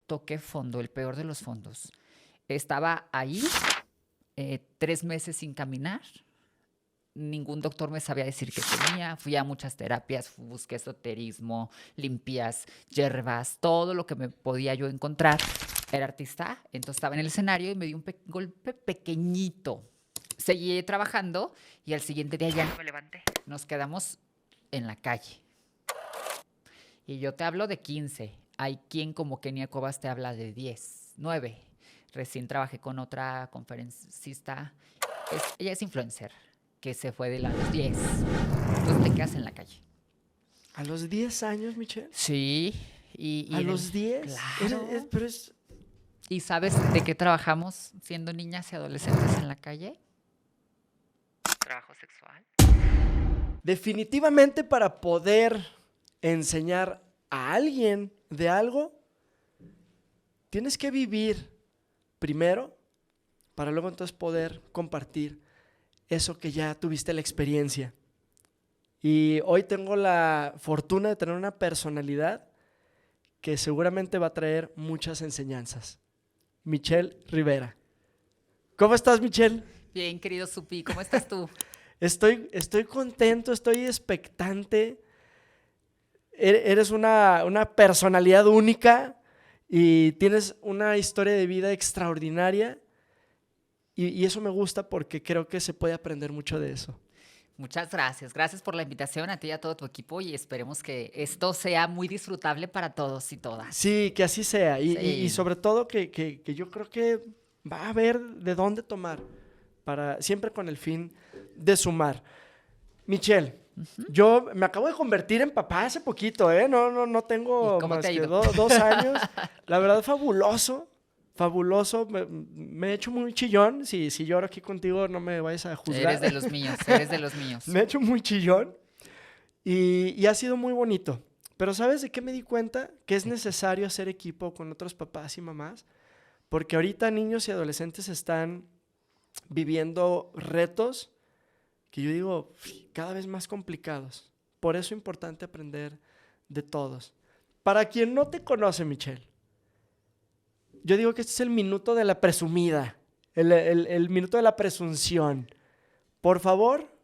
toqué fondo, el peor de los fondos. Estaba ahí 3 meses sin caminar. Ningún doctor me sabía decir qué tenía. Fui a muchas terapias, busqué esoterismo, limpias, hierbas, todo lo que me podía yo encontrar. Era artista, entonces estaba en el escenario y me dio un golpe pequeñito. Seguí trabajando y al siguiente día ya no me levanté. Nos quedamos en la calle. Y yo te hablo de 15. Hay quien como Kenia Cobas te habla de 10, 9. Recién trabajé con otra conferencista. Ella es influencer, que se fue de los 10. Entonces te quedas en la calle. ¿A los 10 años, Michelle? Sí. ¿A los 10? Claro. Pero es... ¿Y sabes de qué trabajamos siendo niñas y adolescentes en la calle? Trabajo sexual. Definitivamente para poder enseñar a alguien de algo, tienes que vivir primero para luego entonces poder compartir eso que ya tuviste la experiencia. Y hoy tengo la fortuna de tener una personalidad que seguramente va a traer muchas enseñanzas. Michelle Rivera. ¿Cómo estás, Michelle? Bien, querido Supi, ¿cómo estás tú? Estoy contento, estoy expectante. Eres una personalidad única y tienes una historia de vida extraordinaria y eso me gusta porque creo que se puede aprender mucho de eso. Muchas gracias. Gracias por la invitación a ti y a todo tu equipo y esperemos que esto sea muy disfrutable para todos y todas. Sí, que así sea y Sí. sobre todo que yo creo que va a haber de dónde tomar, siempre con el fin de sumar. Michelle, yo me acabo de convertir en papá hace poquito, ¿eh? No ¿Y tengo cómo te más ha que ido? 2 años. La verdad, fabuloso, fabuloso. Me he hecho muy chillón. Si lloro aquí contigo, no me vayas a juzgar. Eres de los míos, eres de los míos. Me he hecho muy chillón y ha sido muy bonito. Pero ¿sabes de qué me di cuenta? Que es necesario hacer equipo con otros papás y mamás, porque ahorita niños y adolescentes están viviendo retos que yo digo cada vez más complicados. Por eso es importante aprender de todos. Para quien no te conoce, Michelle, yo digo que este es el minuto de la presumida, el minuto de la presunción. Por favor,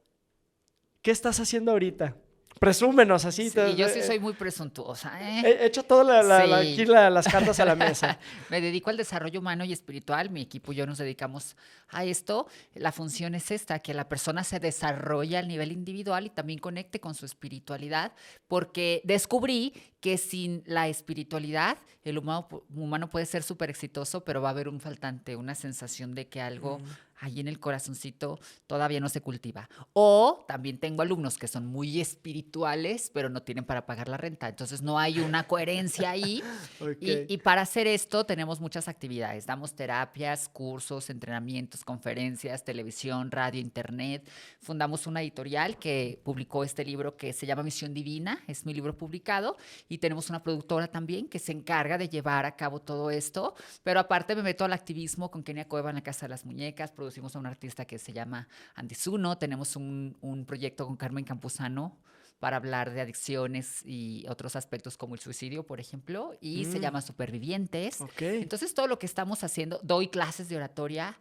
¿qué estás haciendo ahorita? Presúmenos así. Sí, yo sí soy muy presuntuosa, ¿eh? Echa todas Sí. aquí las cartas a la mesa. Me dedico al desarrollo humano y espiritual. Mi equipo y yo nos dedicamos a esto. La función es esta, que la persona se desarrolle al nivel individual y también conecte con su espiritualidad, porque descubrí que sin la espiritualidad el humano puede ser súper exitoso, pero va a haber un faltante, una sensación de que algo ahí en el corazoncito todavía no se cultiva. O también tengo alumnos que son muy espirituales, pero no tienen para pagar la renta. Entonces no hay una coherencia ahí. Okay. Y para hacer esto tenemos muchas actividades. Damos terapias, cursos, entrenamientos, conferencias, televisión, radio, internet. Fundamos una editorial que publicó este libro que se llama Misión Divina. Es mi libro publicado. Y tenemos una productora también que se encarga de llevar a cabo todo esto. Pero aparte me meto al activismo con Kenia Cueva en la Casa de las Muñecas. Producimos a un artista que se llama Andy Zuno. Tenemos un proyecto con Carmen Campuzano para hablar de adicciones y otros aspectos como el suicidio, por ejemplo, y se llama Supervivientes. Okay. Entonces, todo lo que estamos haciendo, doy clases de oratoria.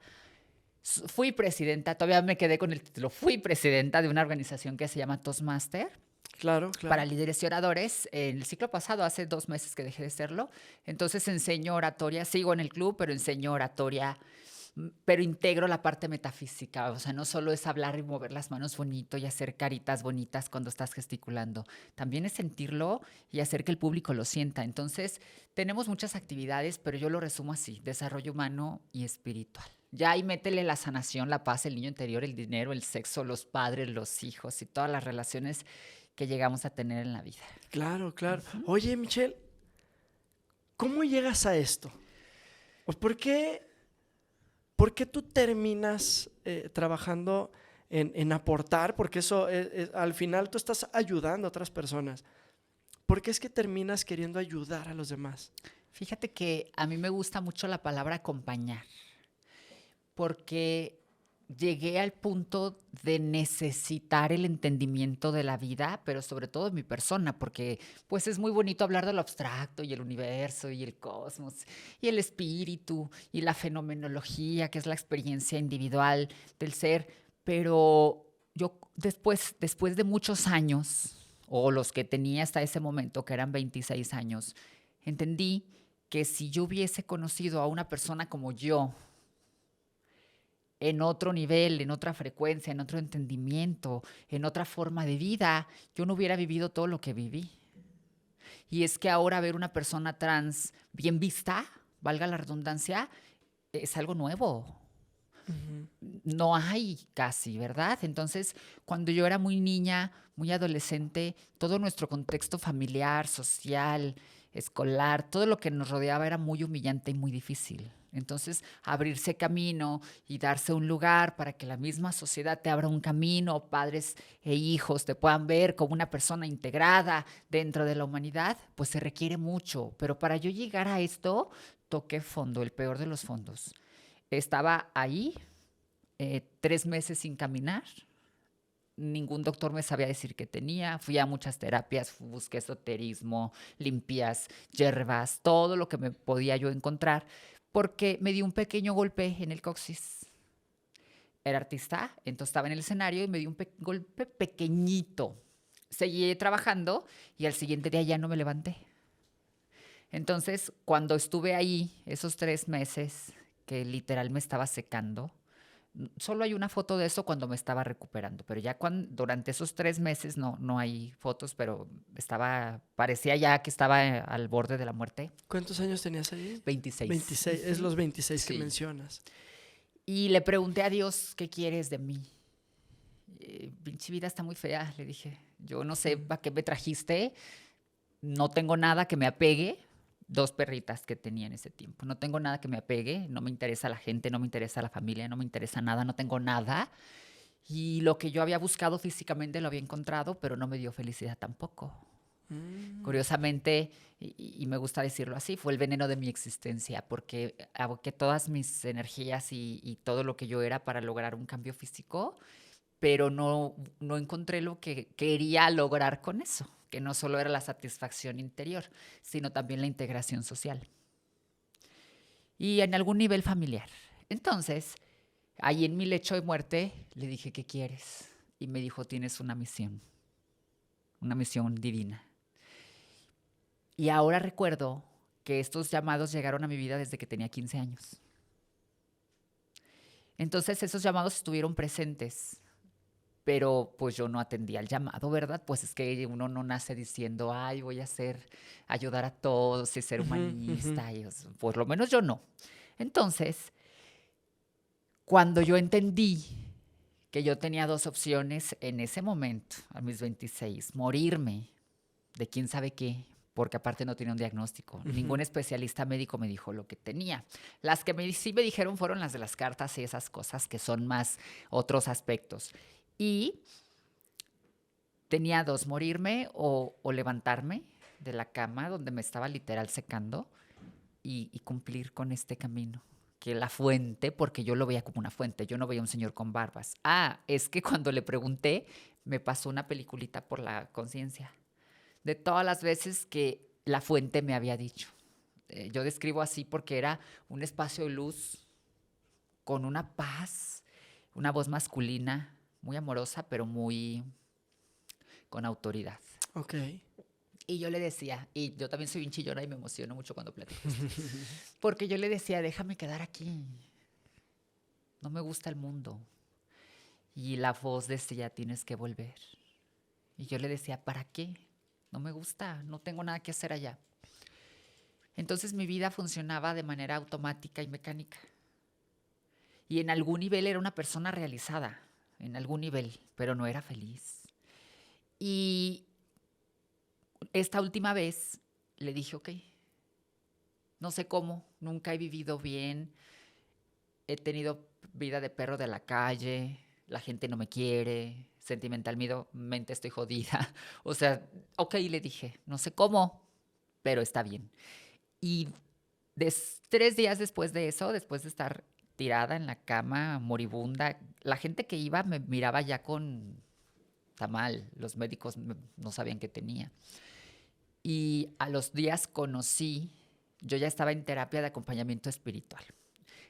Fui presidenta, todavía me quedé con el título, fui presidenta de una organización que se llama Toastmaster Claro. para líderes y oradores. En el ciclo pasado, hace 2 meses que dejé de serlo. Entonces enseño oratoria, sigo en el club, pero enseño oratoria, pero integro la parte metafísica. O sea, no solo es hablar y mover las manos bonito y hacer caritas bonitas cuando estás gesticulando. También es sentirlo y hacer que el público lo sienta. Entonces, tenemos muchas actividades, pero yo lo resumo así: desarrollo humano y espiritual. Ya ahí métele la sanación, la paz, el niño interior, el dinero, el sexo, los padres, los hijos y todas las relaciones que llegamos a tener en la vida. Claro. Oye, Michelle, ¿cómo llegas a esto? ¿Por qué tú terminas trabajando en aportar? Porque eso al final tú estás ayudando a otras personas. ¿Por qué es que terminas queriendo ayudar a los demás? Fíjate que a mí me gusta mucho la palabra acompañar, porque llegué al punto de necesitar el entendimiento de la vida, pero sobre todo de mi persona, porque pues es muy bonito hablar de lo abstracto y el universo y el cosmos y el espíritu y la fenomenología, que es la experiencia individual del ser, pero yo después de muchos años, o los que tenía hasta ese momento, que eran 26 años, entendí que si yo hubiese conocido a una persona como yo, en otro nivel, en otra frecuencia, en otro entendimiento, en otra forma de vida, yo no hubiera vivido todo lo que viví. Y es que ahora ver una persona trans bien vista, valga la redundancia, es algo nuevo. Ujú. No hay casi, ¿verdad? Entonces, cuando yo era muy niña, muy adolescente, todo nuestro contexto familiar, social, escolar, todo lo que nos rodeaba era muy humillante y muy difícil. Entonces, abrirse camino y darse un lugar para que la misma sociedad te abra un camino, padres e hijos te puedan ver como una persona integrada dentro de la humanidad, pues se requiere mucho. Pero para yo llegar a esto, toqué fondo, el peor de los fondos. Estaba ahí 3 meses sin caminar. Ningún doctor me sabía decir qué tenía. Fui a muchas terapias, busqué esoterismo, limpias, hierbas, todo lo que me podía yo encontrar, porque me di un pequeño golpe en el coxis. Era artista, entonces estaba en el escenario y me di un golpe pequeñito. Seguí trabajando y al siguiente día ya no me levanté. Entonces, cuando estuve ahí, esos 3 meses, que literal me estaba secando, solo hay una foto de eso cuando me estaba recuperando, pero ya durante esos 3 meses no hay fotos, pero parecía ya que estaba al borde de la muerte. ¿Cuántos años tenías ahí? 26. 26, es los 26 que Sí. mencionas. Y le pregunté a Dios, ¿qué quieres de mí? Pinche vida está muy fea, le dije. Yo no sé para qué me trajiste, no tengo nada que me apegue. 2 perritas que tenía en ese tiempo. No tengo nada que me apegue, no me interesa la gente, no me interesa la familia, no me interesa nada, no tengo nada. Y lo que yo había buscado físicamente lo había encontrado, pero no me dio felicidad tampoco. Curiosamente, y me gusta decirlo así, fue el veneno de mi existencia, porque aboqué todas mis energías y todo lo que yo era para lograr un cambio físico, pero no encontré lo que quería lograr con eso, que no solo era la satisfacción interior, sino también la integración social y en algún nivel familiar. Entonces, ahí en mi lecho de muerte le dije, ¿qué quieres? Y me dijo, tienes una misión divina. Y ahora recuerdo que estos llamados llegaron a mi vida desde que tenía 15 años. Entonces esos llamados estuvieron presentes, pero pues yo no atendía al llamado, ¿verdad? Pues es que uno no nace diciendo, ay, voy a ayudar a todos y ser Ujú, ujú. humanista, por lo menos yo no. Entonces, cuando yo entendí que yo tenía 2 opciones en ese momento, a mis 26, morirme de quién sabe qué, porque aparte no tenía un diagnóstico. Ningún especialista médico me dijo lo que tenía. Las que sí me dijeron fueron las de las cartas y esas cosas que son más otros aspectos. Y tenía dos, morirme o levantarme de la cama donde me estaba literal secando y cumplir con este camino. Que la fuente, porque yo lo veía como una fuente, yo no veía un señor con barbas. Es que cuando le pregunté, me pasó una peliculita por la conciencia de todas las veces que la fuente me había dicho. Yo describo así porque era un espacio de luz con una paz, una voz masculina, muy amorosa, pero muy con autoridad. Ok. Y yo le decía, y yo también soy bien chillona y me emociono mucho cuando platico esto, porque yo le decía, déjame quedar aquí, no me gusta el mundo. Y la voz decía, tienes que volver. Y yo le decía, ¿para qué? No me gusta, no tengo nada que hacer allá. Entonces mi vida funcionaba de manera automática y mecánica. Y en algún nivel era una persona realizada, en algún nivel, pero no era feliz. Y esta última vez le dije, ok, no sé cómo, nunca he vivido bien, he tenido vida de perro de la calle, la gente no me quiere, sentimentalmente estoy jodida. O sea, ok, le dije, no sé cómo, pero está bien. Y 3 días después de eso, después de estar tirada en la cama, moribunda. La gente que iba me miraba ya con tamal. Los médicos no sabían qué tenía. Y a los días yo ya estaba en terapia de acompañamiento espiritual.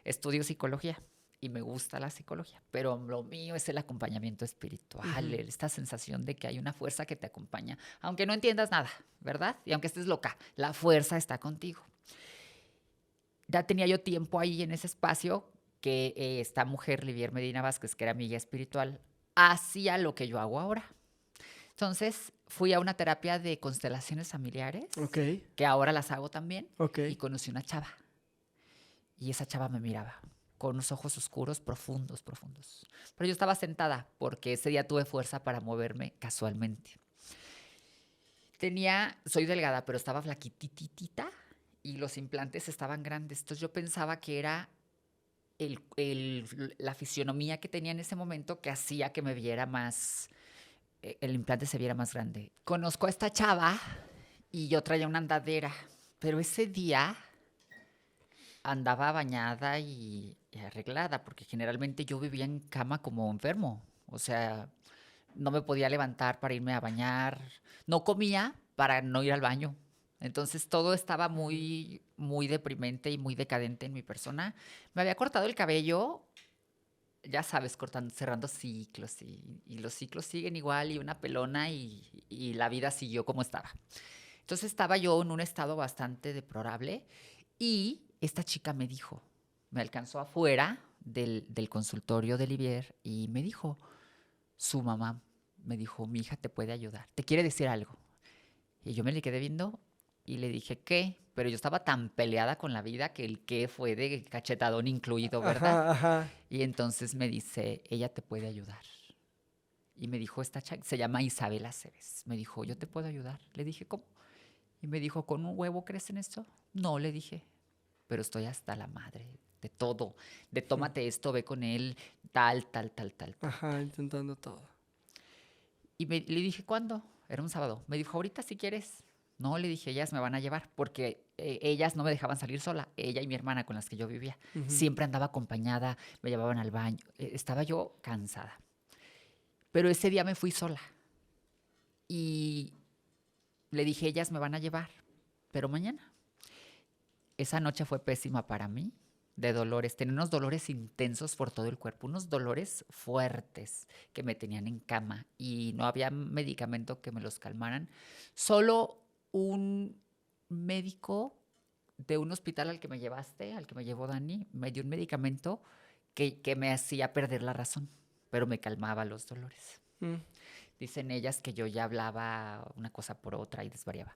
Estudio psicología y me gusta la psicología, pero lo mío es el acompañamiento espiritual, esta sensación de que hay una fuerza que te acompaña, aunque no entiendas nada, ¿verdad? Y aunque estés loca, la fuerza está contigo. Ya tenía yo tiempo ahí en ese espacio que esta mujer, Livier Medina Vázquez, que era mi guía espiritual, hacía lo que yo hago ahora. Entonces fui a una terapia de constelaciones familiares, Ok, que ahora las hago también, ok. y conocí una chava. Y esa chava me miraba con unos ojos oscuros, profundos, profundos. Pero yo estaba sentada porque ese día tuve fuerza para moverme casualmente. Soy delgada, pero estaba flaquititita y los implantes estaban grandes. Entonces yo pensaba que era la fisionomía que tenía en ese momento que hacía que me viera más, el implante se viera más grande. Conozco a esta chava y yo traía una andadera, pero ese día andaba bañada y arreglada, porque generalmente yo vivía en cama como enfermo. O sea, no me podía levantar para irme a bañar, no comía para no ir al baño. Entonces todo estaba muy, muy deprimente y muy decadente en mi persona. Me había cortado el cabello, ya sabes, cerrando ciclos y los ciclos siguen igual y una pelona y la vida siguió como estaba. Entonces estaba yo en un estado bastante deplorable y esta chica me alcanzó afuera del consultorio de Livier y me dijo, su mamá me dijo, mi hija te puede ayudar, te quiere decir algo. Y yo me le quedé viendo y le dije, ¿qué? Pero yo estaba tan peleada con la vida que el qué fue de cachetadón incluido, ¿verdad? Ajá, ajá. Y entonces me dice, ella te puede ayudar. Y me dijo, se llama Isabel Aceves. Me dijo, yo te puedo ayudar. Le dije, ¿cómo? Y me dijo, ¿con un huevo crees en esto? No, le dije, pero estoy hasta la madre de todo. De tómate esto, ve con él, tal, tal, tal, tal, tal, Ajá, tal. intentando todo. Y le dije, ¿cuándo? Era un sábado. Me dijo, ahorita si quieres. No, le dije, ellas me van a llevar, porque ellas no me dejaban salir sola, ella y mi hermana con las que yo vivía. Ujú. Siempre andaba acompañada, me llevaban al baño. Estaba yo cansada. Pero ese día me fui sola. Y le dije, ellas me van a llevar, pero mañana. Esa noche fue pésima para mí, de dolores. Tenía unos dolores intensos por todo el cuerpo, unos dolores fuertes que me tenían en cama y no había medicamento que me los calmaran. Solo un médico de un hospital al que me llevaste, al que me llevó Dani, me dio un medicamento que me hacía perder la razón, pero me calmaba los dolores. Mm. Dicen ellas que yo ya hablaba una cosa por otra y desvariaba.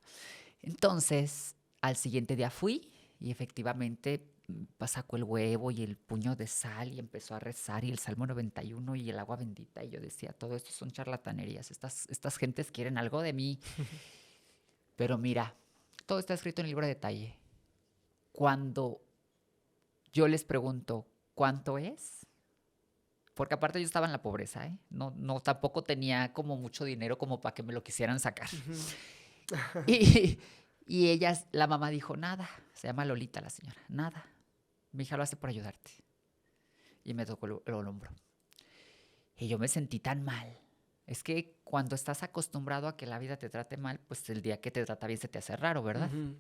Entonces, al siguiente día fui y efectivamente sacó el huevo y el puño de sal y empezó a rezar y el Salmo 91 y el agua bendita. Y yo decía, todo esto son charlatanerías, estas gentes quieren algo de mí. Pero mira, todo está escrito en el libro de detalle. Cuando yo les pregunto, ¿cuánto es? Porque aparte yo estaba en la pobreza, ¿eh? No, no, tampoco tenía como mucho dinero como para que me lo quisieran sacar. Y, y la mamá dijo, nada, se llama Lolita la señora, nada, mi hija lo hace por ayudarte. Y me tocó el hombro. Y yo me sentí tan mal. Es que cuando estás acostumbrado a que la vida te trate mal, pues el día que te trata bien se te hace raro, ¿verdad? Ujú.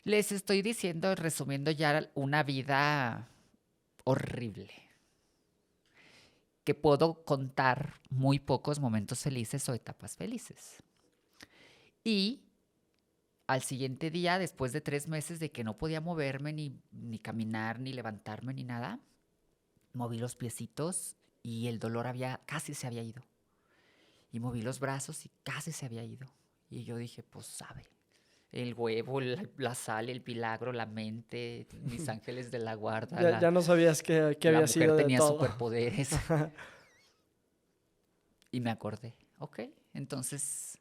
Les estoy diciendo, resumiendo ya una vida horrible, que puedo contar muy pocos momentos felices o etapas felices. Y al siguiente día, después de 3 meses de que no podía moverme, ni caminar, ni levantarme, ni nada, moví los piecitos y el dolor casi se había ido. Y moví los brazos y casi se había ido. Y yo dije, pues sabe, el huevo, la sal, el milagro, la mente, mis ángeles de la guarda, Ya no sabías qué la había mujer sido de tenía todo. superpoderes. Y me acordé, ok, entonces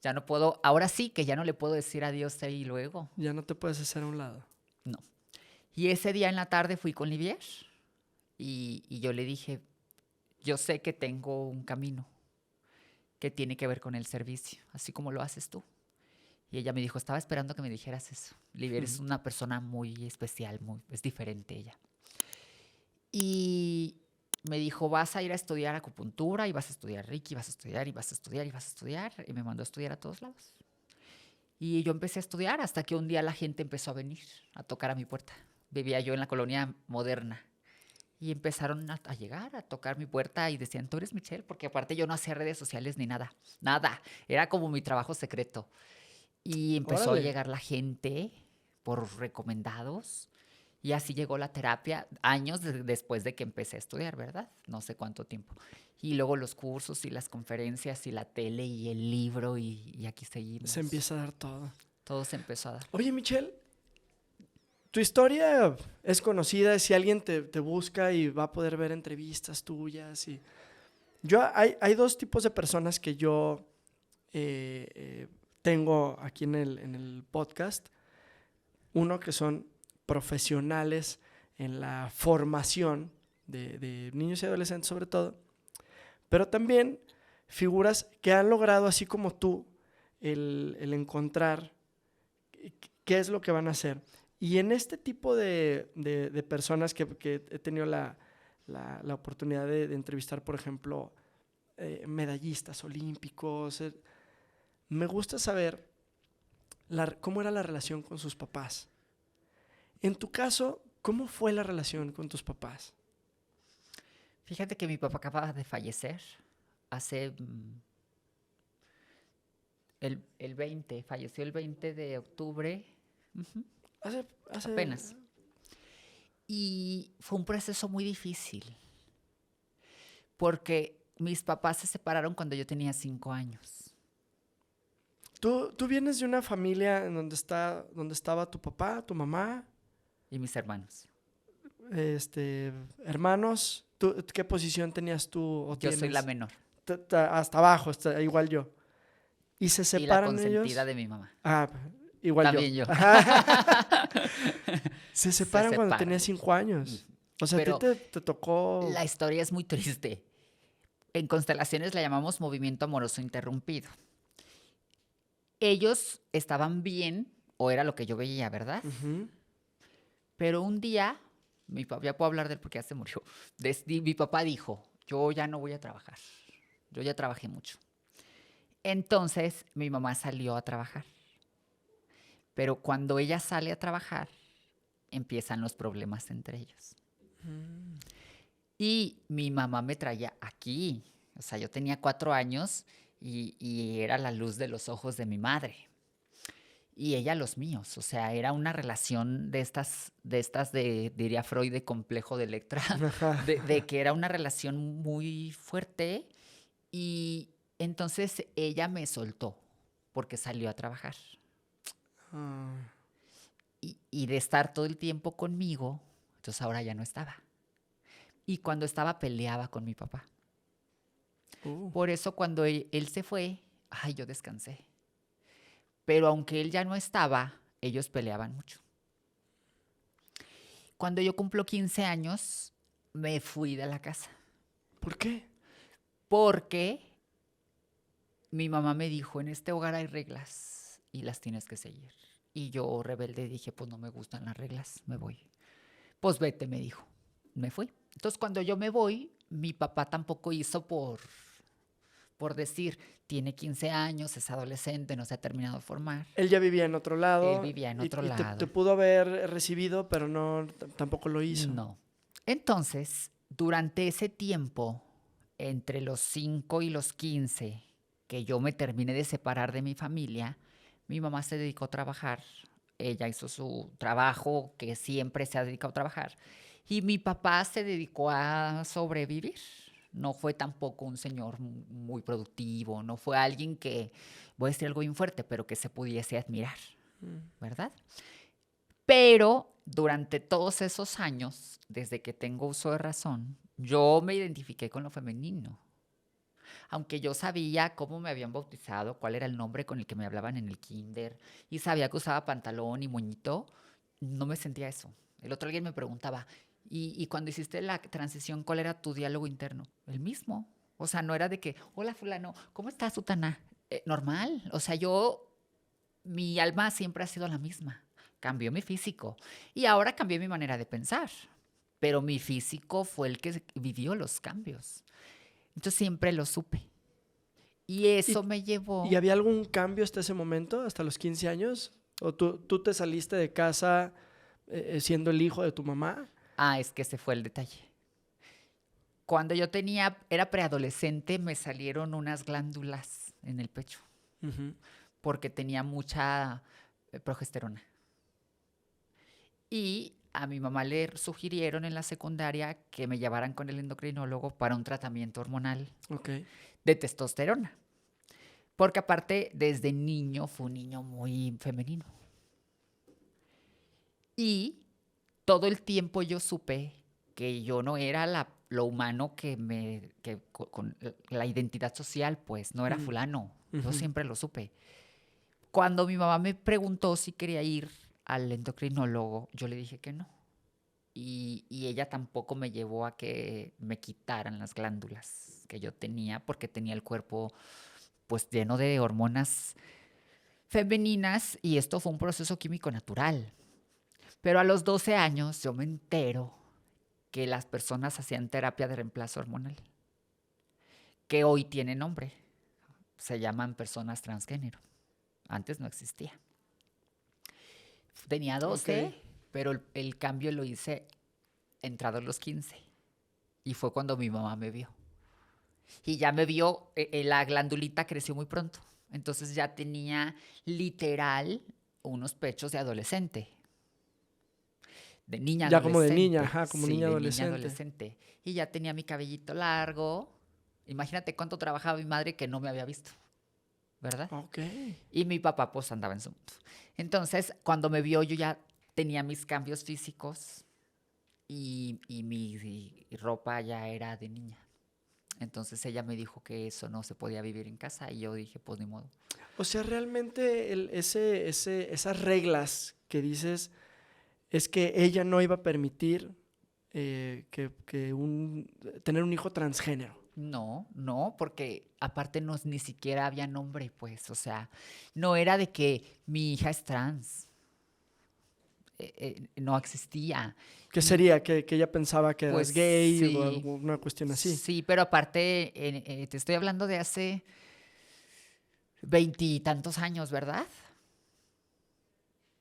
ya no puedo, ahora sí que ya no le puedo decir adiós ahí luego. Ya no te puedes hacer a un lado. No. Y ese día en la tarde fui con Livier y yo le dije, yo sé que tengo un camino que tiene que ver con el servicio, así como lo haces tú. Y ella me dijo, estaba esperando que me dijeras eso. Livier es una persona muy especial, es diferente ella. Y me dijo, vas a ir a estudiar acupuntura y vas a estudiar Reiki, vas a estudiar y vas a estudiar y vas a estudiar. Y me mandó a estudiar a todos lados. Y yo empecé a estudiar hasta que un día la gente empezó a venir a tocar a mi puerta. Vivía yo en la colonia Moderna. Y empezaron a llegar, a tocar mi puerta y decían, tú eres Michelle, porque aparte yo no hacía redes sociales ni nada, nada. Era como mi trabajo secreto. Y empezó a Órale. llegar la gente por recomendados. Y así llegó la terapia años después de que empecé a estudiar, ¿verdad? No sé cuánto tiempo. Y luego los cursos y las conferencias y la tele y el libro y aquí Se seguimos. empieza a dar todo. Todo se empezó a dar. Oye, Michelle, tu historia es conocida. Si alguien te busca y va a poder ver entrevistas tuyas. Hay dos tipos de personas que yo tengo aquí en el podcast. Uno que son profesionales en la formación de niños y adolescentes sobre todo, pero también figuras que han logrado, así como tú, el encontrar qué es lo que van a hacer. Y en este tipo de personas que he tenido la oportunidad de entrevistar, por ejemplo, medallistas olímpicos, me gusta saber cómo era la relación con sus papás. En tu caso, ¿cómo fue la relación con tus papás? Fíjate que mi papá acaba de fallecer hace el 20, falleció el 20 de octubre, apenas. Y fue un proceso muy difícil, porque mis papás se separaron cuando yo tenía 5 años. ¿Tú vienes de una familia en donde estaba tu papá, tu mamá, Y mis hermanos. hermanos? ¿Qué posición tenías tú o Yo tienes? soy la menor Hasta abajo, igual yo. ¿Y se y la separan ellos? consentida de mi mamá. Ah, igual También yo. Se separan cuando separan. tenías 5 años. O sea, Pero a ti te tocó... la historia es muy triste. En constelaciones la llamamos movimiento amoroso interrumpido. Ellos estaban bien, o era lo que yo veía, ¿verdad? Ujú. Pero un día, ya puedo hablar de él porque ya se murió. Mi papá dijo, yo ya no voy a trabajar. Yo ya trabajé mucho. Entonces, mi mamá salió a trabajar. Pero cuando ella sale a trabajar, empiezan los problemas entre ellos. Y mi mamá me traía aquí. O sea, yo tenía 4 años y era la luz de los ojos de mi madre. Y ella los míos. O sea, era una relación diría Freud, de complejo de Electra, de que era una relación muy fuerte. Y entonces ella me soltó porque salió a trabajar. Ah. Y de estar todo el tiempo conmigo, entonces ahora ya no estaba. Y cuando estaba peleaba con mi papá. Por eso cuando él se fue, yo descansé. Pero aunque él ya no estaba, ellos peleaban mucho. Cuando yo cumplo 15 años, me fui de la casa. ¿Por qué? Porque mi mamá me dijo, en este hogar hay reglas y las tienes que seguir. Y yo, rebelde, dije, pues no me gustan las reglas, me voy. Pues vete, me dijo. Me fui. Entonces, cuando yo me voy, mi papá tampoco hizo por decir, tiene 15 años, es adolescente, no se ha terminado de formar. Él ya vivía en otro lado. Él vivía en otro lado. Te pudo haber recibido, pero tampoco lo hizo. No. Entonces, durante ese tiempo, entre los 5 y los 15, que yo me terminé de separar de mi familia, mi mamá se dedicó a trabajar. Ella hizo su trabajo, que siempre se ha dedicado a trabajar. Y mi papá se dedicó a sobrevivir. No fue tampoco un señor muy productivo, no fue alguien que, voy a decir algo bien fuerte, pero que se pudiese admirar, ¿verdad? Pero durante todos esos años, desde que tengo uso de razón, yo me identifiqué con lo femenino. Aunque yo sabía cómo me habían bautizado, cuál era el nombre con el que me hablaban en el kinder, y sabía que usaba pantalón y moñito, no me sentía eso. El otro alguien me preguntaba, ¿y cuando hiciste la transición, cuál era tu diálogo interno? El mismo. O sea, no era de que, hola fulano, ¿cómo estás, Sutana? Normal. O sea, mi alma siempre ha sido la misma. Cambió mi físico. Y ahora cambié mi manera de pensar. pero mi físico fue el que vivió los cambios. Entonces siempre lo supe. Y eso ¿Y, me y llevó... había algún cambio hasta ese momento, hasta los 15 años? ¿O tú te saliste de casa siendo el hijo de tu mamá? Ah, es que ese fue el detalle. Cuando yo era preadolescente, me salieron unas glándulas en el pecho Ujú. porque tenía mucha progesterona. Y a mi mamá le sugirieron en la secundaria que me llevaran con el endocrinólogo para un tratamiento hormonal Ok. de testosterona. Porque aparte, desde niño fue un niño muy femenino. Y todo el tiempo yo supe que yo no era lo humano con la identidad social, pues no era Mm, fulano. Yo ujú. siempre lo supe. Cuando mi mamá me preguntó si quería ir al endocrinólogo, yo le dije que no. Y ella tampoco me llevó a que me quitaran las glándulas que yo tenía, porque tenía el cuerpo pues lleno de hormonas femeninas y esto fue un proceso químico natural. Pero a los 12 años yo me entero que las personas hacían terapia de reemplazo hormonal, que hoy tiene nombre. Se llaman personas transgénero. Antes no existía. Tenía Ok. 12, pero el cambio lo hice entrados los 15. Y fue cuando mi mamá me vio. Y ya me vio, la glandulita creció muy pronto. Entonces ya tenía literal unos pechos de adolescente, de niña Ya como de niña, adolescente. ajá, como Sí, niña de niña adolescente. adolescente. Y ya tenía mi cabellito largo. Imagínate cuánto trabajaba mi madre que no me había visto, ¿verdad? Ok. Y mi papá pues andaba en su mundo. Entonces, cuando me vio, yo ya tenía mis cambios físicos y mi ropa ya era de niña. Entonces ella me dijo que eso no se podía vivir en casa y yo dije, pues ni modo. O sea, realmente esas reglas que dices es que ella no iba a permitir tener un hijo transgénero. No, no, porque aparte no, ni siquiera había nombre, pues, o sea, no era de que mi hija es trans, no existía. ¿Qué Y sería? ¿Que ella pensaba que pues eras gay o sí, alguna cuestión así? sí, pero aparte, te estoy hablando de hace veintitantos años, ¿verdad?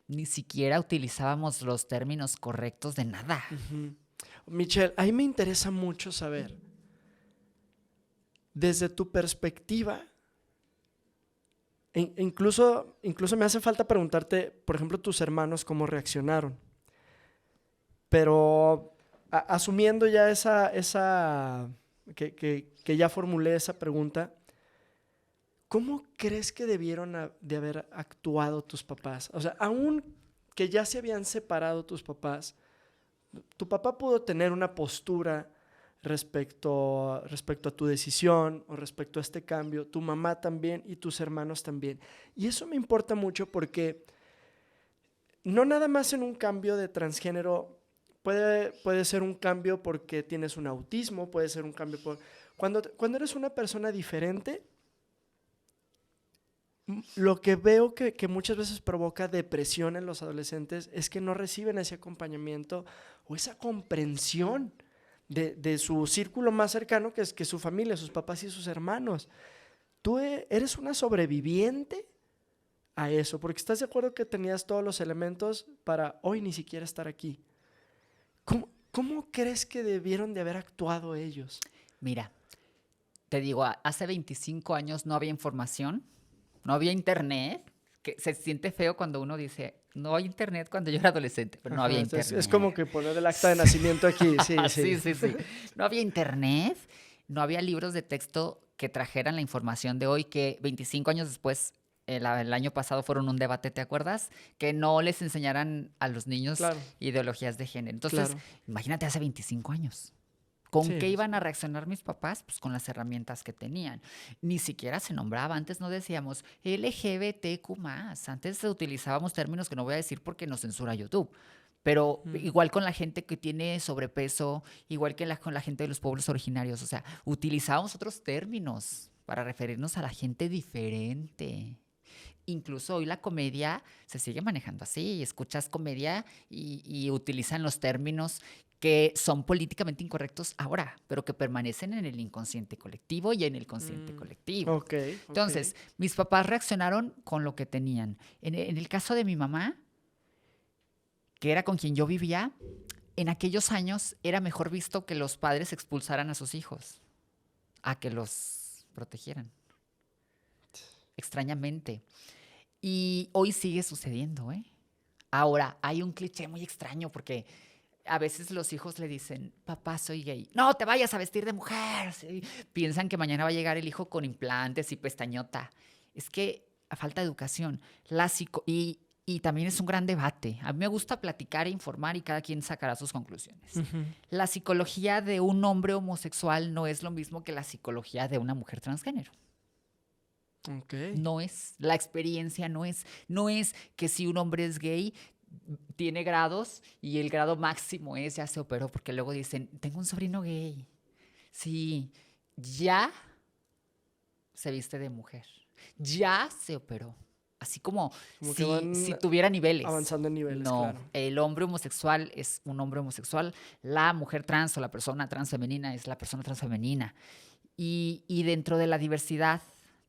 Ni siquiera utilizábamos los términos correctos de nada. Ujú. Michelle, ahí me interesa mucho saber, desde tu perspectiva, incluso me hace falta preguntarte, por ejemplo, tus hermanos cómo reaccionaron. Pero asumiendo ya que ya formulé esa pregunta, ¿cómo crees que debieron de haber actuado tus papás? O sea, aún que ya se habían separado tus papás, tu papá pudo tener una postura respecto a tu decisión o respecto a este cambio, tu mamá también y tus hermanos también. Y eso me importa mucho porque no nada más en un cambio de transgénero puede ser un cambio porque tienes un autismo, puede ser un cambio por... Cuando eres una persona diferente, lo que veo que muchas veces provoca depresión en los adolescentes es que no reciben ese acompañamiento o esa comprensión de su círculo más cercano, que su familia, sus papás y sus hermanos. Tú eres una sobreviviente a eso, porque estás de acuerdo que tenías todos los elementos para hoy ni siquiera estar aquí. ¿Cómo crees que debieron de haber actuado ellos? Mira, te digo, hace 25 años no había información, no había internet, que se siente feo cuando uno dice, no hay internet cuando yo era adolescente, pero no había Ajá, es como internet. que poner el acta de nacimiento aquí, sí, sí. Sí, sí, sí. No había internet, no había libros de texto que trajeran la información de hoy, que 25 años después, el año pasado fueron un debate, ¿te acuerdas? Que no les enseñaran a los niños Claro, ideologías de género. Entonces, claro. imagínate hace 25 años. ¿Con Sí, qué iban a reaccionar mis papás? Pues con las herramientas que tenían. Ni siquiera se nombraba. Antes no decíamos LGBTQ+. Antes utilizábamos términos que no voy a decir porque nos censura YouTube. Pero mm, igual con la gente que tiene sobrepeso, igual que con la gente de los pueblos originarios. O sea, utilizábamos otros términos para referirnos a la gente diferente. Incluso hoy la comedia se sigue manejando así. Escuchas comedia y utilizan los términos que son políticamente incorrectos ahora, pero que permanecen en el inconsciente colectivo y en el consciente colectivo. Ok, Entonces, mis papás reaccionaron con lo que tenían. En el caso de mi mamá, que era con quien yo vivía, en aquellos años era mejor visto que los padres expulsaran a sus hijos a que los protegieran, extrañamente. Y hoy sigue sucediendo, ¿eh? Ahora, hay un cliché muy extraño porque a veces los hijos le dicen, papá, soy gay. No, te vayas a vestir de mujer. Sí. Piensan que mañana va a llegar el hijo con implantes y pestañota. Es que a falta de educación. Y también es un gran debate. A mí me gusta platicar e informar y cada quien sacará sus conclusiones. La psicología de un hombre homosexual no es lo mismo que la psicología de una mujer transgénero. No es. La experiencia no es. No es que si un hombre es gay, tiene grados y el grado máximo es ya se operó, porque luego dicen, tengo un sobrino gay. Sí, ya se viste de mujer. Ya se operó. Así como si tuviera niveles. Avanzando en niveles, no, claro. El hombre homosexual es un hombre homosexual. La mujer trans o la persona transfemenina es la persona transfemenina. Y dentro de la diversidad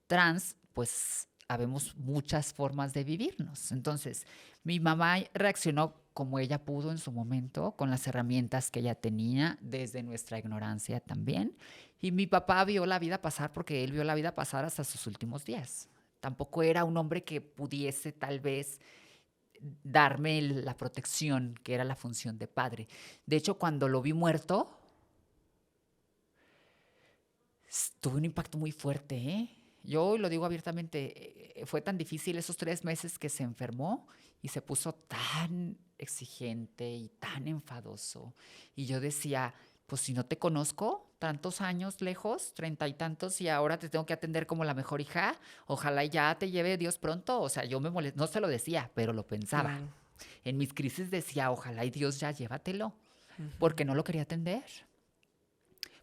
trans, pues habemos muchas formas de vivirnos. Entonces, mi mamá reaccionó como ella pudo en su momento, con las herramientas que ella tenía, desde nuestra ignorancia también. Y mi papá vio la vida pasar porque él vio la vida pasar hasta sus últimos días. Tampoco era un hombre que pudiese tal vez darme la protección que era la función de padre. De hecho, cuando lo vi muerto, tuve un impacto muy fuerte, ¿eh? Yo lo digo abiertamente, fue tan difícil esos 3 meses que se enfermó y se puso tan exigente y tan enfadoso. Y yo decía, pues si no te conozco, tantos años lejos, 30 y tantos, y ahora te tengo que atender como la mejor hija, ojalá ya te lleve Dios pronto. O sea, yo me molesté, no se lo decía, pero lo pensaba. En mis crisis decía, ojalá y Dios ya llévatelo, porque no lo quería atender.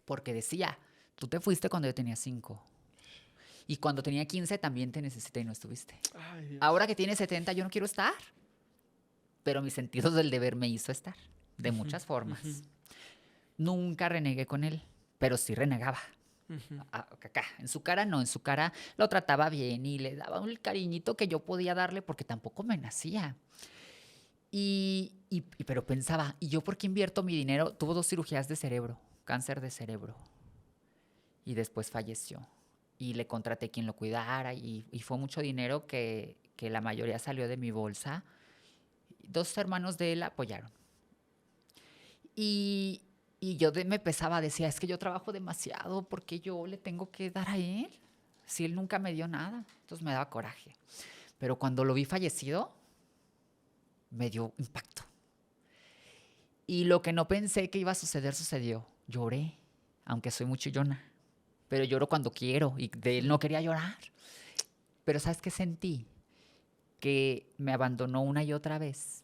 Porque decía, tú te fuiste cuando yo tenía 5. Y cuando tenía 15 también te necesité y no estuviste. Ay, Ahora que tienes 70 yo no quiero estar. Pero mi sentido del deber me hizo estar. De muchas formas. Nunca renegué con él, pero sí renegaba. Acá, en su cara no, en su cara lo trataba bien y le daba un cariñito que yo podía darle porque tampoco me nacía. Pero pensaba, ¿y yo por qué invierto mi dinero? Tuvo 2 cirugías de cerebro, cáncer de cerebro. Y después falleció. Y le contraté quien lo cuidara y fue mucho dinero que la mayoría salió de mi bolsa. 2 hermanos de él apoyaron. Y yo me pesaba, decía, es que yo trabajo demasiado, ¿por qué yo le tengo que dar a él? Si él nunca me dio nada. Entonces me daba coraje. Pero cuando lo vi fallecido, me dio impacto. Y lo que no pensé que iba a suceder, sucedió. Lloré, aunque soy muy chillona. Pero lloro cuando quiero y de él no quería llorar. Pero ¿sabes qué sentí? Que me abandonó una y otra vez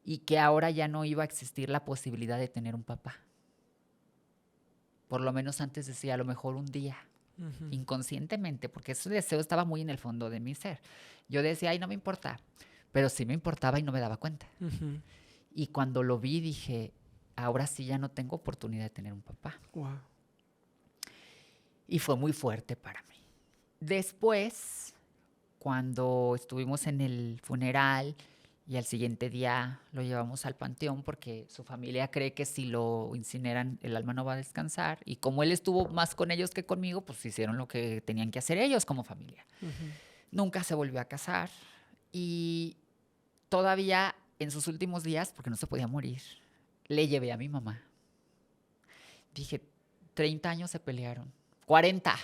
y que ahora ya no iba a existir la posibilidad de tener un papá. Por lo menos antes decía, a lo mejor un día, inconscientemente, porque ese deseo estaba muy en el fondo de mi ser. Yo decía, ay, no me importa, pero sí me importaba y no me daba cuenta. Y cuando lo vi dije, ahora sí ya no tengo oportunidad de tener un papá. Wow. Y fue muy fuerte para mí. Después, cuando estuvimos en el funeral y al siguiente día lo llevamos al panteón porque su familia cree que si lo incineran el alma no va a descansar. Y como él estuvo más con ellos que conmigo, pues hicieron lo que tenían que hacer ellos como familia. Nunca se volvió a casar y todavía en sus últimos días, porque no se podía morir, le llevé a mi mamá. Dije, 30 años se pelearon. 40.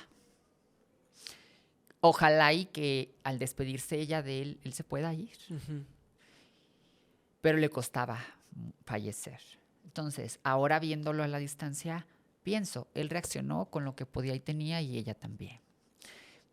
Ojalá y que al despedirse ella de él, él se pueda ir. Pero le costaba fallecer. Entonces, ahora viéndolo a la distancia, pienso, él reaccionó con lo que podía y tenía y ella también.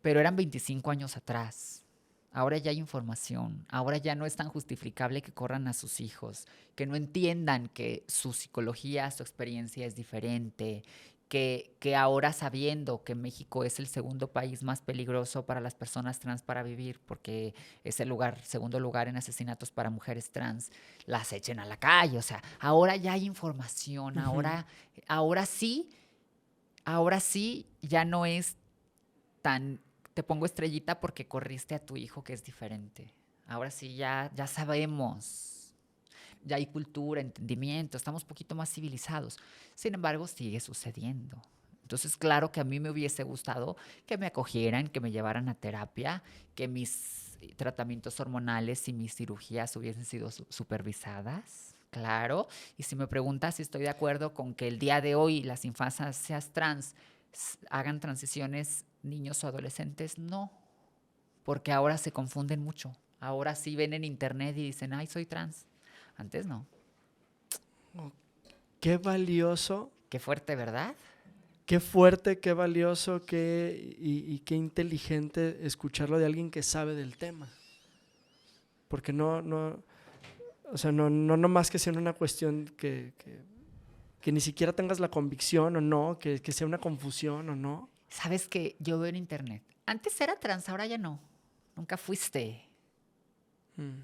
Pero eran 25 años atrás. Ahora ya hay información. Ahora ya no es tan justificable que corran a sus hijos, que no entiendan que su psicología, su experiencia es diferente, que ahora sabiendo que México es el segundo país más peligroso para las personas trans para vivir, porque es el segundo lugar en asesinatos para mujeres trans, las echen a la calle. O sea, ahora ya hay información, Ujú. ahora sí, ya no es tan, te pongo estrellita porque corriste a tu hijo, que es diferente. Ahora sí, ya sabemos, ya hay cultura, entendimiento, estamos un poquito más civilizados. Sin embargo, sigue sucediendo. Entonces, claro que a mí me hubiese gustado que me acogieran, que me llevaran a terapia, que mis tratamientos hormonales y mis cirugías hubiesen sido supervisadas. Claro, y si me preguntas si estoy de acuerdo con que el día de hoy las infancias trans hagan transiciones niños o adolescentes, no, porque ahora se confunden mucho. Ahora sí ven en internet y dicen, ay, soy trans. Antes no. Qué valioso, Qué fuerte, ¿verdad? qué fuerte, qué valioso, y qué inteligente escucharlo de alguien que sabe del tema. Porque o sea, no nomás que sea una cuestión que ni siquiera tengas la convicción o no, que sea una confusión o no. Sabes que yo veo en internet. Antes era trans, ahora ya no. Nunca fuiste. Mm.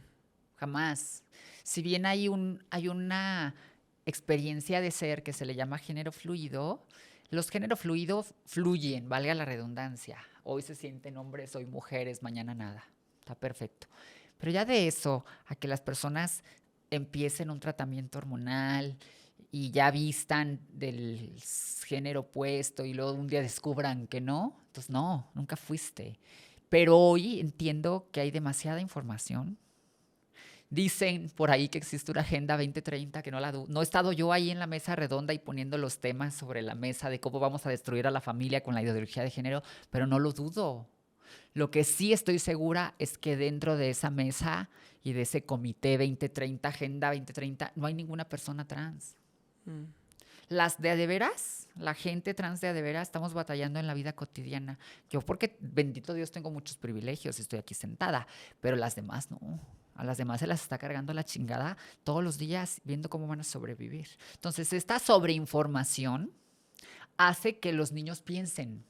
Jamás. Si bien hay una experiencia de ser que se le llama género fluido, los géneros fluidos fluyen, valga la redundancia. Hoy se sienten hombres, hoy mujeres, mañana nada. Está perfecto. Pero ya de eso a que las personas empiecen un tratamiento hormonal y ya vistan del género opuesto y luego un día descubran que no, entonces no, nunca fuiste. Pero hoy entiendo que hay demasiada información. Dicen por ahí que existe una Agenda 2030, que no he estado yo ahí en la mesa redonda y poniendo los temas sobre la mesa de cómo vamos a destruir a la familia con la ideología de género, pero no lo dudo. Lo que sí estoy segura es que dentro de esa mesa y de ese comité 2030, Agenda 2030, no hay ninguna persona trans. Mm. Las de veras, la gente trans de veras, estamos batallando en la vida cotidiana. Yo porque, bendito Dios, tengo muchos privilegios y estoy aquí sentada, pero las demás no. A las demás se las está cargando la chingada todos los días viendo cómo van a sobrevivir. Entonces, esta sobreinformación hace que los niños piensen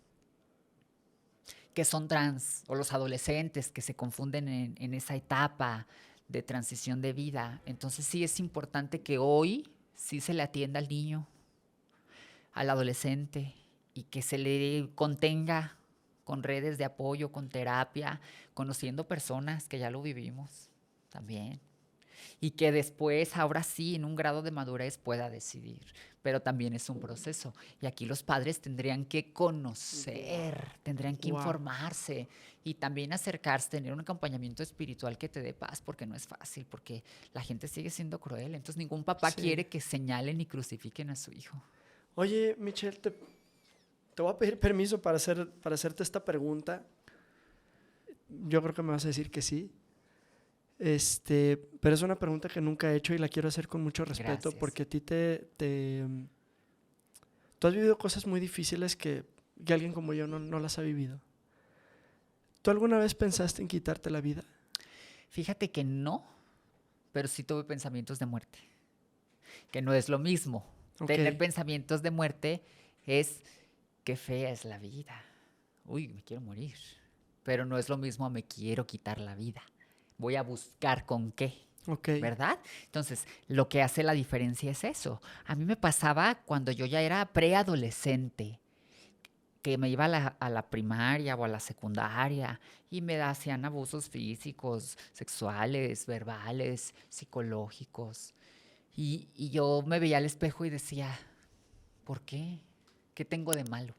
que son trans, o los adolescentes que se confunden en esa etapa de transición de vida. Entonces, sí es importante que hoy sí se le atienda al niño, al adolescente, y que se le contenga con redes de apoyo, con terapia, conociendo personas que ya lo vivimos también. Y que después, ahora sí, en un grado de madurez pueda decidir. Pero también es un proceso. Y aquí los padres tendrían que conocer, tendrían que Wow. informarse y también acercarse, tener un acompañamiento espiritual que te dé paz, porque no es fácil, porque la gente sigue siendo cruel. Entonces ningún papá Sí. quiere que señalen y crucifiquen a su hijo. Oye, Michelle, te voy a pedir permiso para hacerte esta pregunta. Yo creo que me vas a decir que sí. Pero es una pregunta que nunca he hecho y la quiero hacer con mucho respeto. Gracias. Porque a ti tú has vivido cosas muy difíciles que alguien como yo no las ha vivido. ¿Tú alguna vez pensaste en quitarte la vida? Fíjate que no, pero sí tuve pensamientos de muerte, que no es lo mismo. Ok. Tener pensamientos de muerte es qué fea es la vida. Uy, me quiero morir. Pero no es lo mismo a me quiero quitar la vida. Voy a buscar con qué, Ok. ¿verdad? Entonces, lo que hace la diferencia es eso. A mí me pasaba cuando yo ya era preadolescente, que me iba a la primaria o a la secundaria y me hacían abusos físicos, sexuales, verbales, psicológicos. Y yo me veía al espejo y decía, ¿por qué? ¿Qué tengo de malo?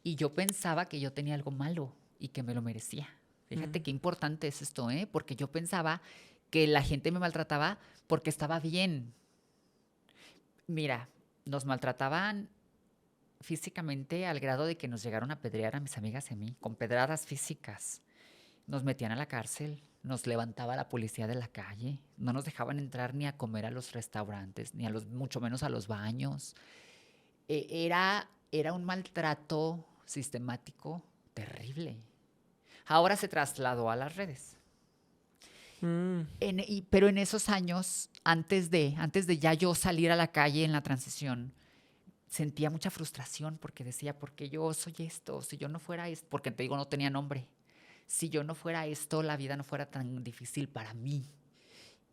Y yo pensaba que yo tenía algo malo y que me lo merecía. Fíjate Mm. qué importante es esto, ¿eh? Porque yo pensaba que la gente me maltrataba porque estaba bien. Mira, nos maltrataban físicamente al grado de que nos llegaron a apedrear a mis amigas y a mí, con pedradas físicas. Nos metían a la cárcel, nos levantaba la policía de la calle, no nos dejaban entrar ni a comer a los restaurantes, ni mucho menos a los baños. Era un maltrato sistemático terrible. Ahora se trasladó a las redes. Mm. Pero en esos años, antes de ya yo salir a la calle en la transición, sentía mucha frustración porque decía, ¿por qué yo soy esto? Si yo no fuera esto, porque te digo, no tenía nombre. Si yo no fuera esto, la vida no fuera tan difícil para mí.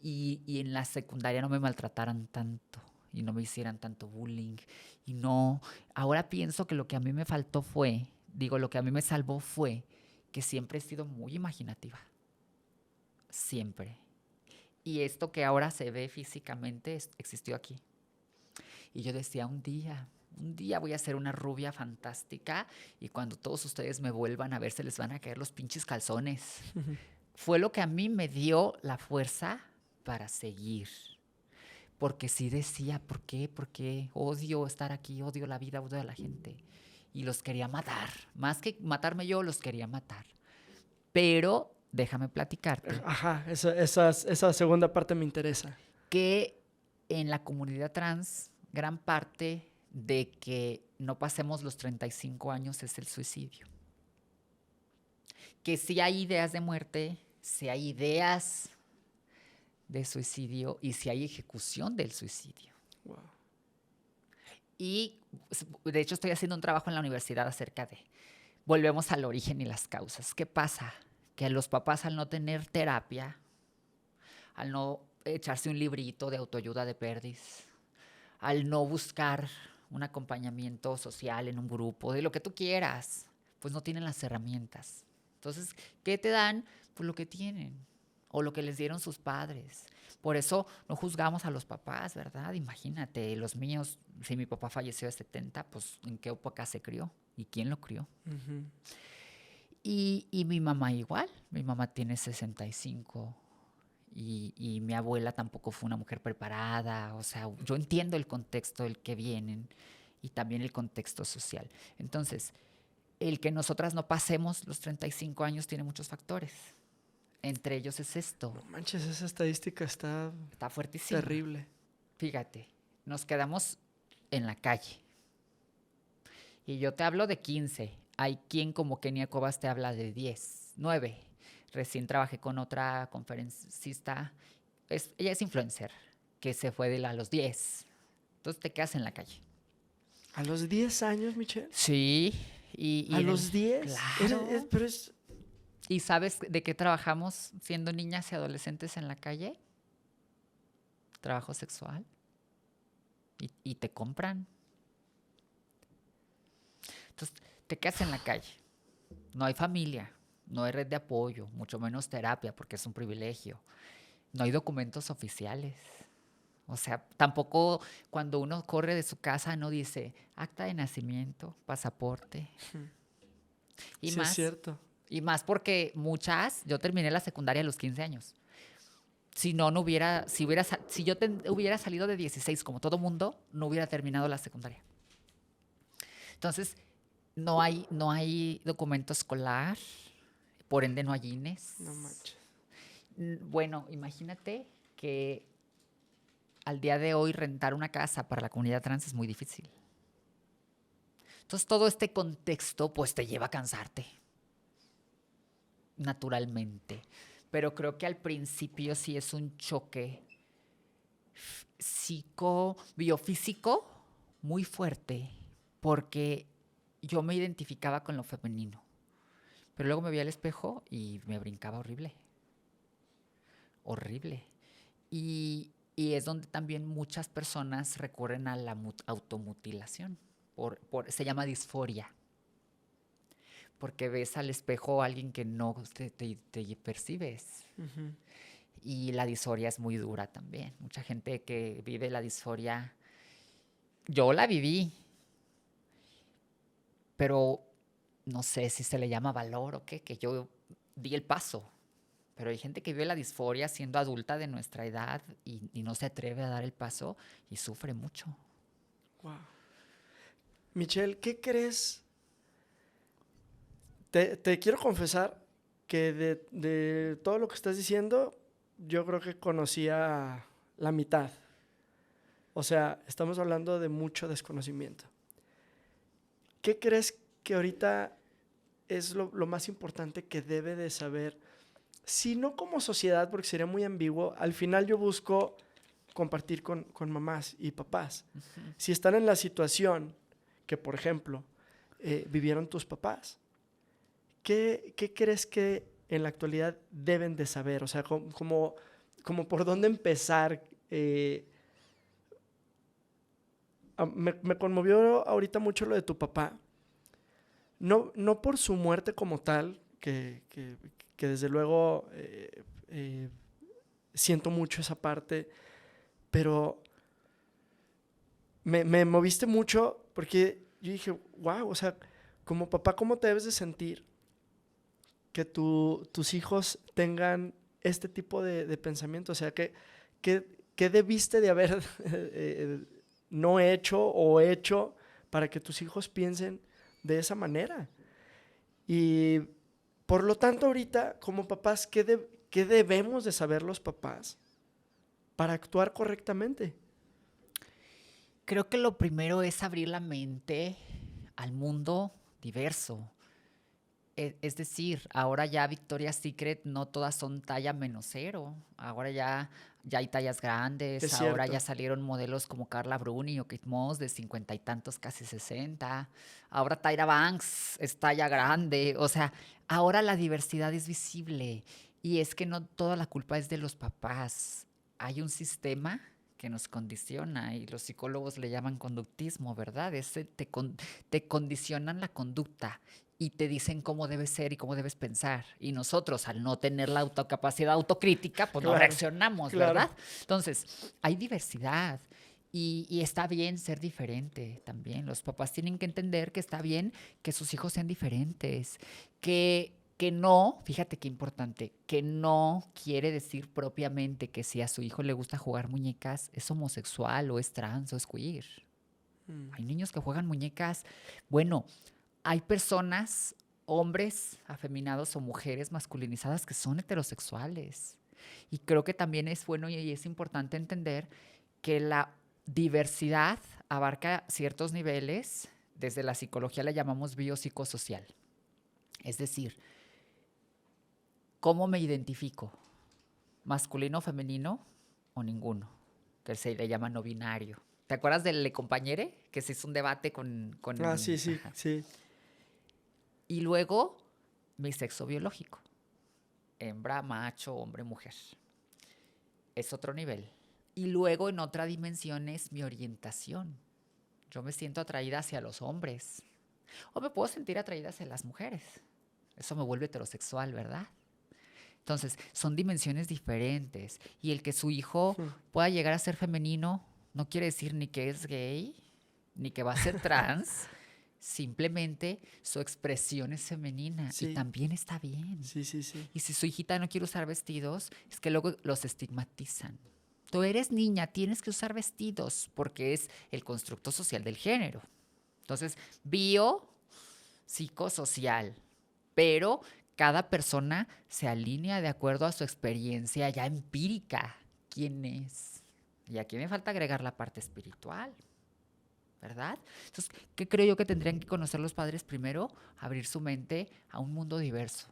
Y en la secundaria no me maltrataran tanto y no me hicieran tanto bullying. Y no, ahora pienso que lo que a mí me faltó fue, digo, lo que a mí me salvó fue que siempre he sido muy imaginativa. Siempre. Y esto que ahora se ve físicamente existió aquí. Y yo decía, un día voy a ser una rubia fantástica y cuando todos ustedes me vuelvan a ver se les van a caer los pinches calzones. Fue lo que a mí me dio la fuerza para seguir. Porque sí decía, ¿por qué? Porque odio estar aquí, odio la vida, odio a la gente. Y los quería matar. Más que matarme yo, los quería matar. Pero déjame platicarte Ajá, esa segunda parte me interesa. que en la comunidad trans, gran parte de que no pasemos los 35 años es el suicidio. Que sí hay ideas de muerte, sí hay ideas de suicidio y si hay ejecución del suicidio. Wow. Y de hecho estoy haciendo un trabajo en la universidad acerca de, volvemos al origen y las causas. ¿Qué pasa? Que los papás al no tener terapia, al no echarse un librito de autoayuda de Perdis, al no buscar un acompañamiento social en un grupo, de lo que tú quieras, pues no tienen las herramientas. Entonces, ¿qué te dan? Pues lo que tienen o lo que les dieron sus padres. Por eso no juzgamos a los papás, ¿verdad? Imagínate, los míos, si mi papá falleció de 70, pues ¿en qué época se crió? ¿Y quién lo crió? Uh-huh. Y mi mamá igual, mi mamá tiene 65 y mi abuela tampoco fue una mujer preparada, o sea, yo entiendo el contexto del que vienen y también el contexto social. Entonces, el que nosotras no pasemos los 35 años tiene muchos factores. Entre ellos es esto. No manches, esa estadística está fuertísima. terrible. Fíjate, nos quedamos en la calle. Y yo te hablo de 15. Hay quien como Kenia Cobas te habla de 10, 9. Recién trabajé con otra conferencista. Ella es influencer, que se fue a los 10. Entonces te quedas en la calle. ¿A los 10 años, Michelle? Sí. ¿A los 10? Claro. Pero es... ¿Y sabes de qué trabajamos siendo niñas y adolescentes en la calle? Trabajo sexual. Y te compran. Entonces, te quedas en la calle. No hay familia, no hay red de apoyo, mucho menos terapia, porque es un privilegio. No hay documentos oficiales. O sea, tampoco cuando uno corre de su casa no dice acta de nacimiento, pasaporte. Y sí, más, es cierto. Y más porque yo terminé la secundaria a los 15 años. Si yo hubiera salido de 16 como todo mundo, no hubiera terminado la secundaria. Entonces, no hay documento escolar, por ende no hay INES. No manches. Bueno, imagínate que al día de hoy rentar una casa para la comunidad trans es muy difícil. Entonces, todo este contexto pues te lleva a cansarte, naturalmente. Pero creo que al principio sí es un choque biofísico muy fuerte, porque yo me identificaba con lo femenino, pero luego me vi al espejo y me brincaba horrible. Horrible. Y es donde también muchas personas recurren a la automutilación. Se llama disforia. Porque ves al espejo a alguien que no te percibes. Uh-huh. Y la disforia es muy dura también. Mucha gente que vive la disforia, yo la viví, pero no sé si se le llama valor o qué, que yo di el paso. Pero hay gente que vive la disforia siendo adulta de nuestra edad y no se atreve a dar el paso y sufre mucho. Wow. Michelle, ¿qué crees? Te quiero confesar que de todo lo que estás diciendo, yo creo que conocía la mitad. O sea, estamos hablando de mucho desconocimiento. ¿Qué crees que ahorita es lo más importante que debe de saber? Si no como sociedad, porque sería muy ambiguo, al final yo busco compartir con mamás y papás. Ujú. Si están en la situación que, por ejemplo, vivieron tus papás, ¿qué crees que en la actualidad deben de saber? O sea, como por dónde empezar. Me conmovió ahorita mucho lo de tu papá. No por su muerte como tal, que desde luego siento mucho esa parte, pero me moviste mucho porque yo dije, wow, o sea, como papá, ¿cómo te debes de sentir que tus hijos tengan este tipo de pensamiento? O sea, ¿qué debiste de haber no hecho o hecho para que tus hijos piensen de esa manera? Y por lo tanto, ahorita, como papás, ¿qué debemos de saber los papás para actuar correctamente? Creo que lo primero es abrir la mente al mundo diverso. Es decir, ahora ya Victoria's Secret no todas son talla -0. Ahora ya hay tallas grandes. Es Ahora ya cierto. salieron modelos como Carla Bruni o Kate Moss de 50 y tantos, casi 60. Ahora Tyra Banks es talla grande. O sea, ahora la diversidad es visible. Y es que no toda la culpa es de los papás. Hay un sistema que nos condiciona y los psicólogos le llaman conductismo, ¿verdad? Te condicionan la conducta y te dicen cómo debes ser y cómo debes pensar. Y nosotros, al no tener la capacidad autocrítica, pues no Claro, reaccionamos, claro. ¿verdad? Entonces, hay diversidad. Y está bien ser diferente también. Los papás tienen que entender que está bien que sus hijos sean diferentes. Que no, fíjate qué importante, que no quiere decir propiamente que si a su hijo le gusta jugar muñecas, es homosexual o es trans o es queer. Mm. Hay niños que juegan muñecas. Bueno, hay personas, hombres afeminados o mujeres masculinizadas que son heterosexuales. Y creo que también es bueno y es importante entender que la diversidad abarca ciertos niveles. Desde la psicología la llamamos biopsicosocial. Es decir, ¿cómo me identifico? ¿Masculino, femenino o ninguno? Que se le llama no binario. ¿Te acuerdas del Le Compañere? Que se hizo un debate Ah, sí, sí, Ajá. sí. Y luego, mi sexo biológico. Hembra, macho, hombre, mujer. Es otro nivel. Y luego, en otra dimensión, es mi orientación. Yo me siento atraída hacia los hombres. O me puedo sentir atraída hacia las mujeres. Eso me vuelve heterosexual, ¿verdad? Entonces, son dimensiones diferentes. Y el que su hijo Mm. pueda llegar a ser femenino no quiere decir ni que es gay, ni que va a ser trans. Simplemente su expresión es femenina y Sí, también está bien. sí, sí, sí. Y si su hijita no quiere usar vestidos, es que luego los estigmatizan. Tú eres niña, tienes que usar vestidos porque es el constructo social del género. Entonces, psicosocial, pero cada persona se alinea de acuerdo a su experiencia ya empírica. ¿Quién es? Y aquí me falta agregar la parte espiritual, ¿verdad? Entonces, ¿qué creo yo que tendrían que conocer los padres primero? Abrir su mente a un mundo diverso.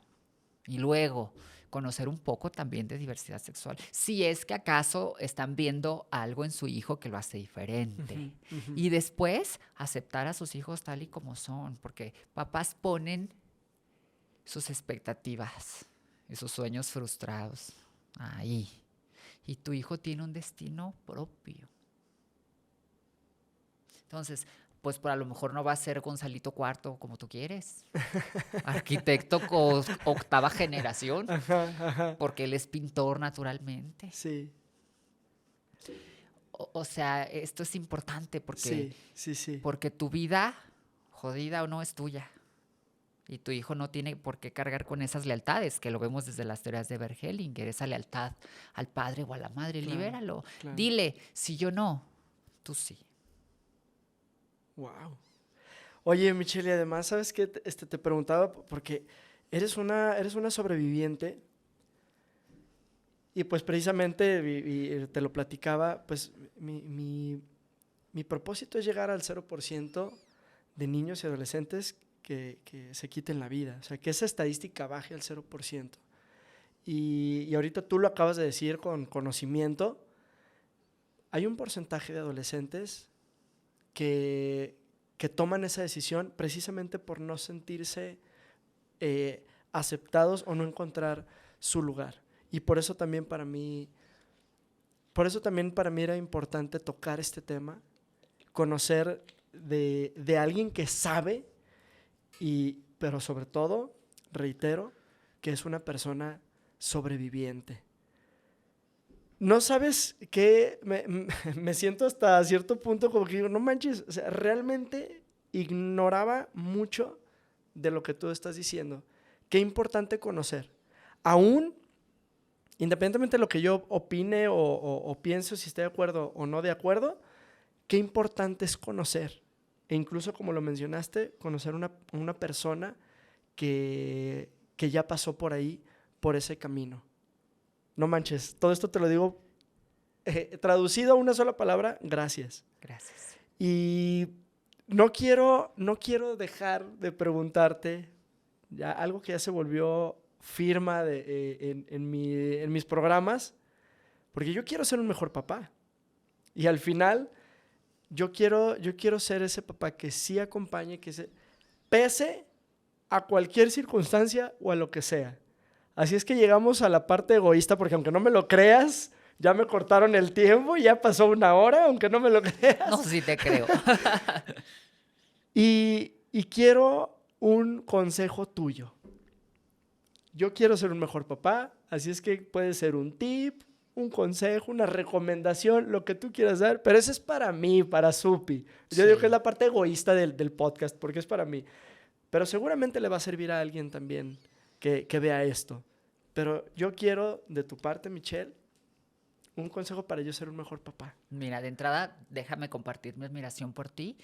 Y luego, conocer un poco también de diversidad sexual. Si es que acaso están viendo algo en su hijo que lo hace diferente. Ujú, ujú. Y después, aceptar a sus hijos tal y como son, porque papás ponen sus expectativas y sus sueños frustrados ahí. Y tu hijo tiene un destino propio. Entonces, pues por a lo mejor no va a ser Gonzalito Cuarto como tú quieres. Arquitecto octava generación, Ajá, ajá. porque él es pintor naturalmente. Sí, O sea, esto es importante sí, sí, sí. porque tu vida, jodida o no, es tuya. Y tu hijo no tiene por qué cargar con esas lealtades, que lo vemos desde las teorías de Bergelinger, esa lealtad al padre o a la madre. Claro, Libéralo. claro. Dile, si yo no, tú sí. Wow. Oye, Michelle, y además, ¿sabes qué? Te preguntaba porque eres una sobreviviente y pues precisamente, y te lo platicaba, pues mi propósito es llegar al 0% de niños y adolescentes que se quiten la vida. O sea, que esa estadística baje al 0%. Y ahorita tú lo acabas de decir con conocimiento. hay un porcentaje de adolescentes que toman esa decisión precisamente por no sentirse aceptados o no encontrar su lugar. Y por eso también para mí era importante tocar este tema, conocer de alguien que sabe, pero sobre todo, reitero, que es una persona sobreviviente. No sabes qué, me siento hasta cierto punto como que digo, no manches, o sea, realmente ignoraba mucho de lo que tú estás diciendo. Qué importante conocer. Aún, independientemente de lo que yo opine o pienso, si estoy de acuerdo o no de acuerdo, qué importante es conocer. E incluso, como lo mencionaste, conocer una persona que ya pasó por ahí, por ese camino. No manches, todo esto te lo digo traducido a una sola palabra, gracias. Gracias. Y no quiero dejar de preguntarte ya algo que ya se volvió firma en mis programas, porque yo quiero ser un mejor papá. Y al final, yo quiero ser ese papá que sí acompañe, pese a cualquier circunstancia o a lo que sea. Así es que llegamos a la parte egoísta, porque aunque no me lo creas, ya me cortaron el tiempo, ya pasó 1 hora, aunque no me lo creas. No, sí te creo. Y quiero un consejo tuyo. Yo quiero ser un mejor papá, así es que puede ser un tip, un consejo, una recomendación, lo que tú quieras dar, pero eso es para mí, para Supi. Yo digo que es la parte egoísta del podcast, porque es para mí. Pero seguramente le va a servir a alguien también que vea esto. Pero yo quiero, de tu parte, Michelle, un consejo para yo ser un mejor papá. Mira, de entrada, déjame compartir mi admiración por ti,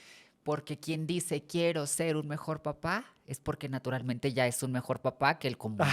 porque quien dice quiero ser un mejor papá es porque naturalmente ya es un mejor papá que el común.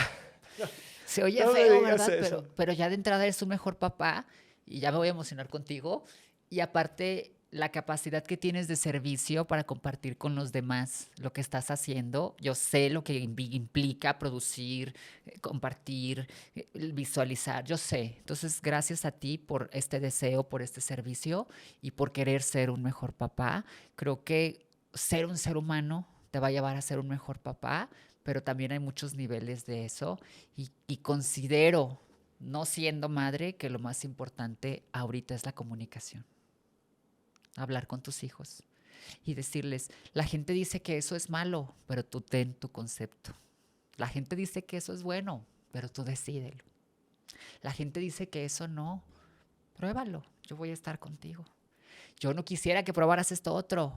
Se oye No me feo, digas ¿verdad? eso. Pero ya de entrada eres un mejor papá y ya me voy a emocionar contigo. Y aparte, la capacidad que tienes de servicio para compartir con los demás lo que estás haciendo. Yo sé lo que implica producir, compartir, visualizar. Yo sé. Entonces, gracias a ti por este deseo, por este servicio y por querer ser un mejor papá. Creo que ser un ser humano te va a llevar a ser un mejor papá, pero también hay muchos niveles de eso y considero, no siendo madre, que lo más importante ahorita es la comunicación. Hablar con tus hijos y decirles, la gente dice que eso es malo, pero tú ten tu concepto. La gente dice que eso es bueno, pero tú decídelo. La gente dice que eso no, pruébalo, yo voy a estar contigo. Yo no quisiera que probaras esto otro,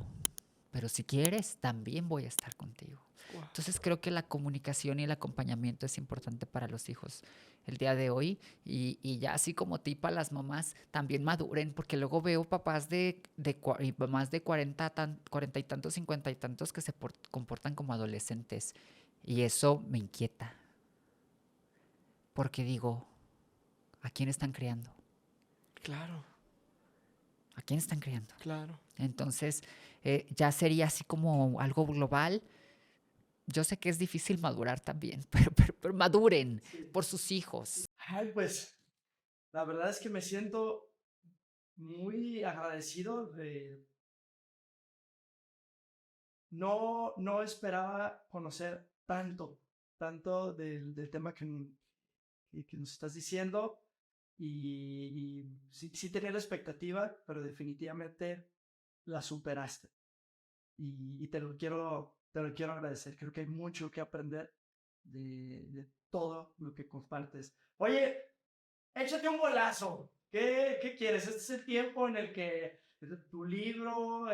pero si quieres, también voy a estar contigo. Wow. Entonces creo que la comunicación y el acompañamiento es importante para los hijos el día de hoy y ya así como tipa las mamás también maduren, porque luego veo papás de mamás de 40 y tantos, 50 y tantos que se comportan como adolescentes y eso me inquieta, porque digo, ¿a quién están criando? Claro. ¿A quién están criando? Claro. Entonces ya sería así como algo global. Yo sé que es difícil madurar también, pero maduren por sus hijos. Ay, pues, la verdad es que me siento muy agradecido. No esperaba conocer tanto del tema que nos estás diciendo. Y sí tenía la expectativa, pero definitivamente la superaste. Y te lo quiero agradecer. Creo que hay mucho que aprender de todo lo que compartes. Oye, échate un golazo. ¿Qué quieres? Este es el tiempo en el que tu libro,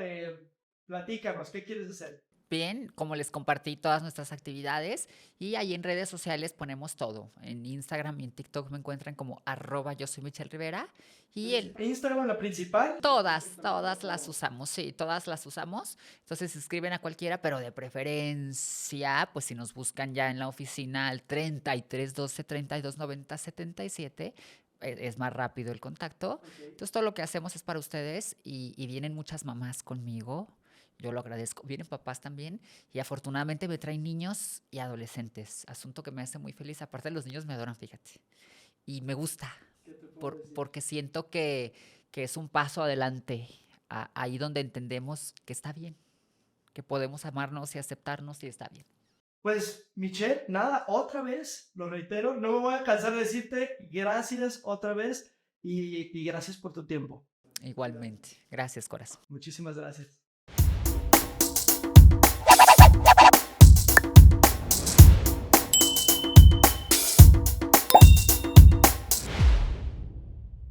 platícanos, ¿qué quieres hacer? Bien, como les compartí todas nuestras actividades y ahí en redes sociales ponemos todo. En Instagram y en TikTok me encuentran como @yo soy Michelle Rivera y en Instagram, la principal. todas las usamos, sí, todas las usamos. Entonces se escriben a cualquiera, pero de preferencia, pues si nos buscan ya en la oficina al 33 12 32 90 77, es más rápido el contacto. Okay. Entonces todo lo que hacemos es para ustedes y vienen muchas mamás conmigo. Yo lo agradezco. Vienen papás también y afortunadamente me traen niños y adolescentes, asunto que me hace muy feliz. Aparte los niños me adoran, fíjate. Y me gusta, porque siento que que es un paso adelante, ahí donde entendemos que está bien, que podemos amarnos y aceptarnos y está bien. Pues, Michelle, nada, otra vez, lo reitero, no me voy a cansar de decirte gracias otra vez y gracias por tu tiempo. Igualmente. Gracias, corazón. Muchísimas gracias.